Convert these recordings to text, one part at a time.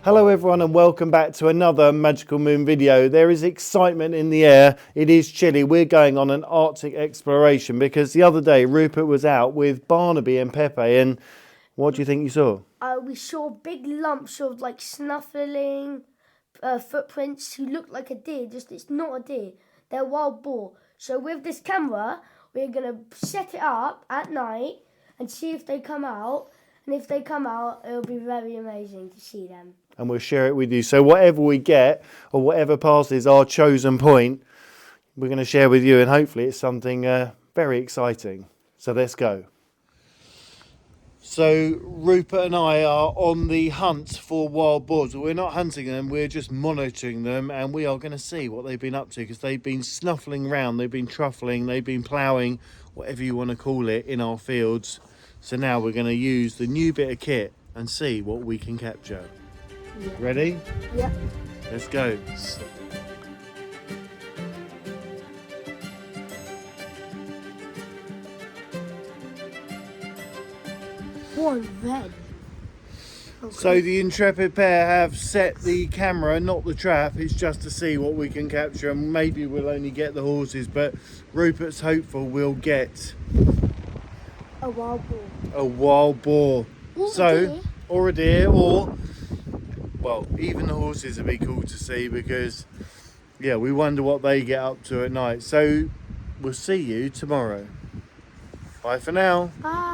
Hello everyone and welcome back to another Magical Moon video. There is excitement in the air. It is chilly. We're going on an Arctic exploration because the other day Rupert was out with Barnaby and Pepe, and what do you think you saw? We saw big lumps of like snuffling footprints who look like a deer, just it's not a deer. They're wild boar. So with this camera, we're going to set it up at night and see if they come out. And if they come out, it'll be very amazing to see them. And we'll share it with you. So whatever we get or whatever passes our chosen point, we're going to share with you, and hopefully it's something very exciting. So let's go. So Rupert and I are on the hunt for wild boars. We're not hunting them, we're just monitoring them, and we are going to see what they've been up to, because they've been snuffling around, they've been truffling, they've been ploughing, whatever you want to call it, in our fields. So now we're going to use the new bit of kit and see what we can capture. Yeah. Ready? Yeah. Let's go. One red. Okay. So the intrepid pair have set the camera, not the trap. It's just to see what we can capture, and maybe we'll only get the horses, but Rupert's hopeful we'll get A wild boar. a wild boar. Or a deer, or, well, even the horses would be cool to see, because, yeah, we wonder what they get up to at night. So we'll see you tomorrow. Bye for now. Bye.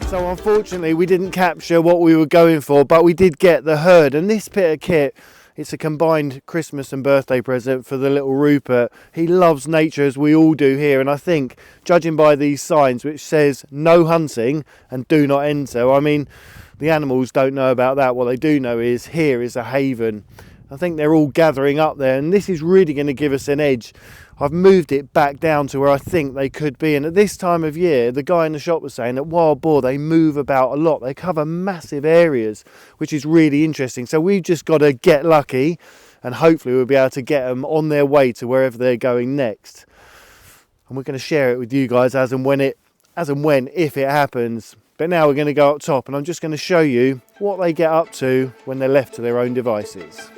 So unfortunately we didn't capture what we were going for, but we did get the herd. And this bit of kit, it's a combined Christmas and birthday present for the little Rupert. He loves nature, as we all do here, and I think, judging by these signs which says no hunting and do not enter, I mean, the animals don't know about that. What they do know is here is a haven. I think they're all gathering up there, and this is really going to give us an edge. I've moved it back down to where I think they could be, and at this time of year, the guy in the shop was saying that wild boar, they move about a lot. They cover massive areas, which is really interesting. So we've just got to get lucky, and hopefully we'll be able to get them on their way to wherever they're going next. And we're going to share it with you guys as and when, if it happens. But now we're going to go up top, and I'm just going to show you what they get up to when they're left to their own devices.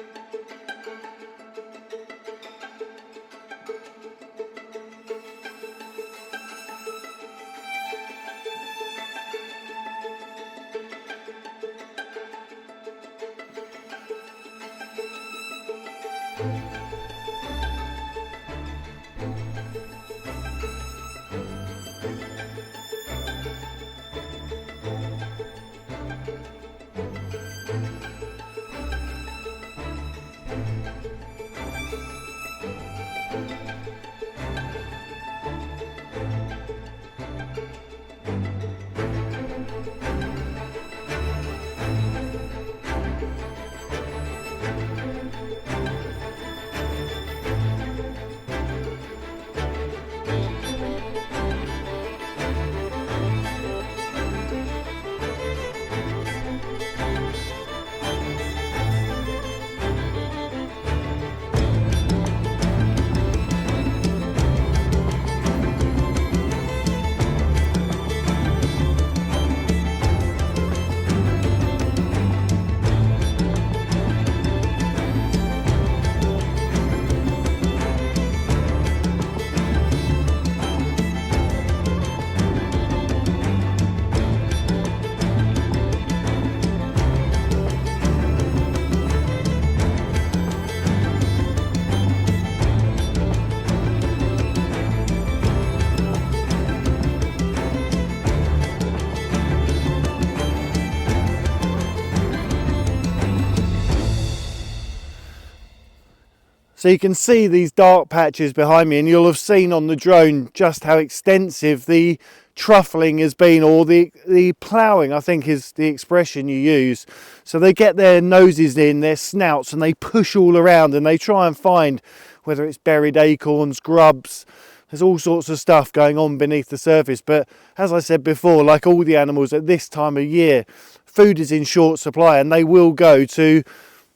So you can see these dark patches behind me, and you'll have seen on the drone just how extensive the truffling has been, or the ploughing, I think is the expression you use. So they get their noses in, their snouts, and they push all around and they try and find whether it's buried acorns, grubs. There's all sorts of stuff going on beneath the surface. But as I said before, like all the animals at this time of year, food is in short supply, and they will go to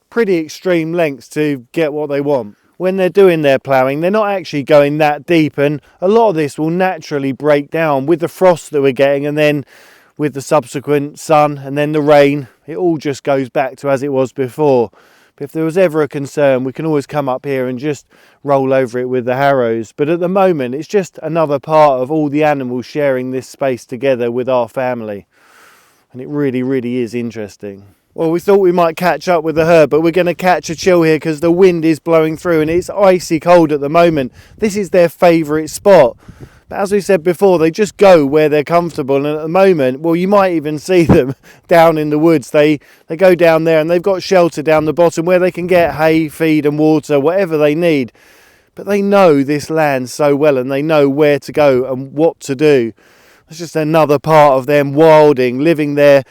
pretty extreme lengths to get what they want. When they're doing their ploughing, they're not actually going that deep, and a lot of this will naturally break down with the frost that we're getting, and then with the subsequent sun and then the rain, it all just goes back to as it was before. But if there was ever a concern, we can always come up here and just roll over it with the harrows. But at the moment, it's just another part of all the animals sharing this space together with our family. And it really, really is interesting. Well, we thought we might catch up with the herd, but we're going to catch a chill here because the wind is blowing through and it's icy cold at the moment. This is their favourite spot. But as we said before, they just go where they're comfortable, and at the moment, well, you might even see them down in the woods. They go down there and they've got shelter down the bottom where they can get hay, feed and water, whatever they need. But they know this land so well, and they know where to go and what to do. It's just another part of them wilding, living their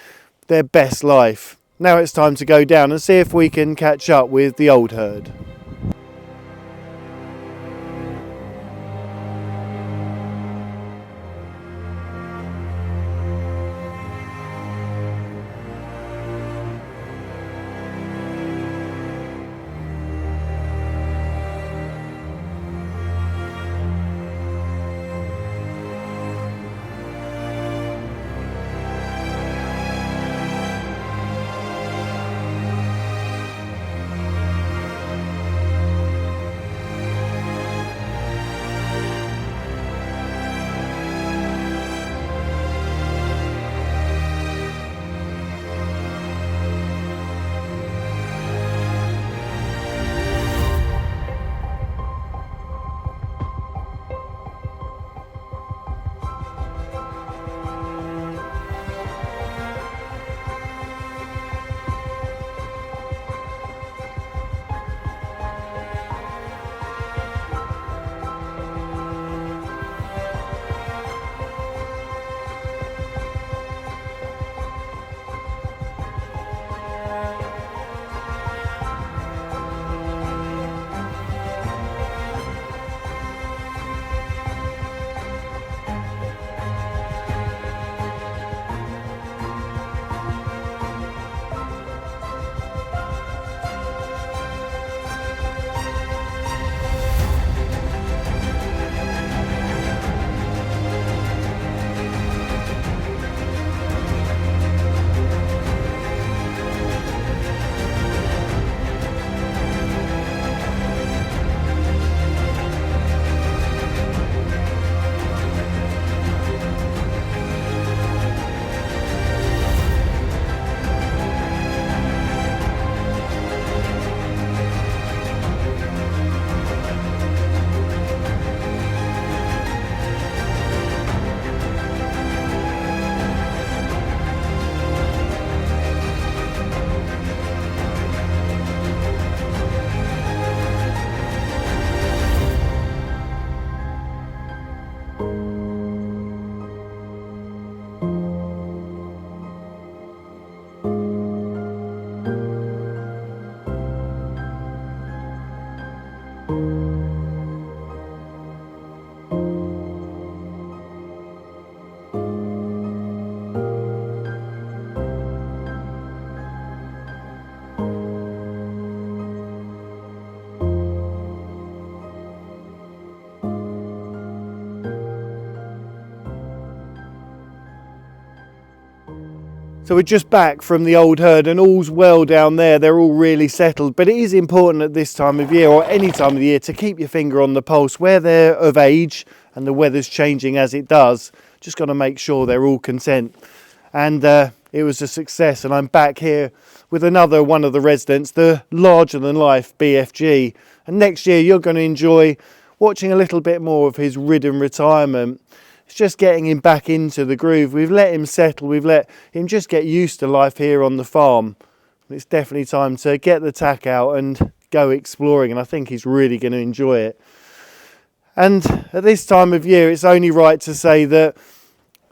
best life. Now it's time to go down and see if we can catch up with the old herd. So we're just back from the old herd and all's well down there. They're all really settled, but it is important at this time of year or any time of the year to keep your finger on the pulse where they're of age and the weather's changing as it does. Just got to make sure they're all content. And it was a success, and I'm back here with another one of the residents, the larger than life BFG. And next year you're going to enjoy watching a little bit more of his ridden retirement. It's just getting him back into the groove. We've let him settle. We've let him just get used to life here on the farm. It's definitely time to get the tack out and go exploring, and I think he's really going to enjoy it. And at this time of year, it's only right to say that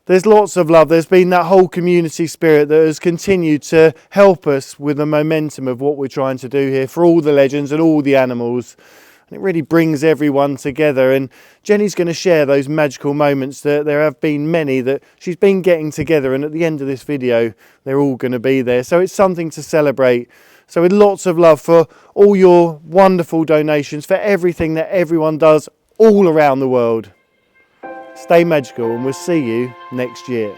there's lots of love. There's been that whole community spirit that has continued to help us with the momentum of what we're trying to do here for all the legends and all the animals. And it really brings everyone together. And Jenny's going to share those magical moments that there have been many that she's been getting together. And at the end of this video, they're all going to be there. So it's something to celebrate. So with lots of love for all your wonderful donations, for everything that everyone does all around the world. Stay magical, and we'll see you next year.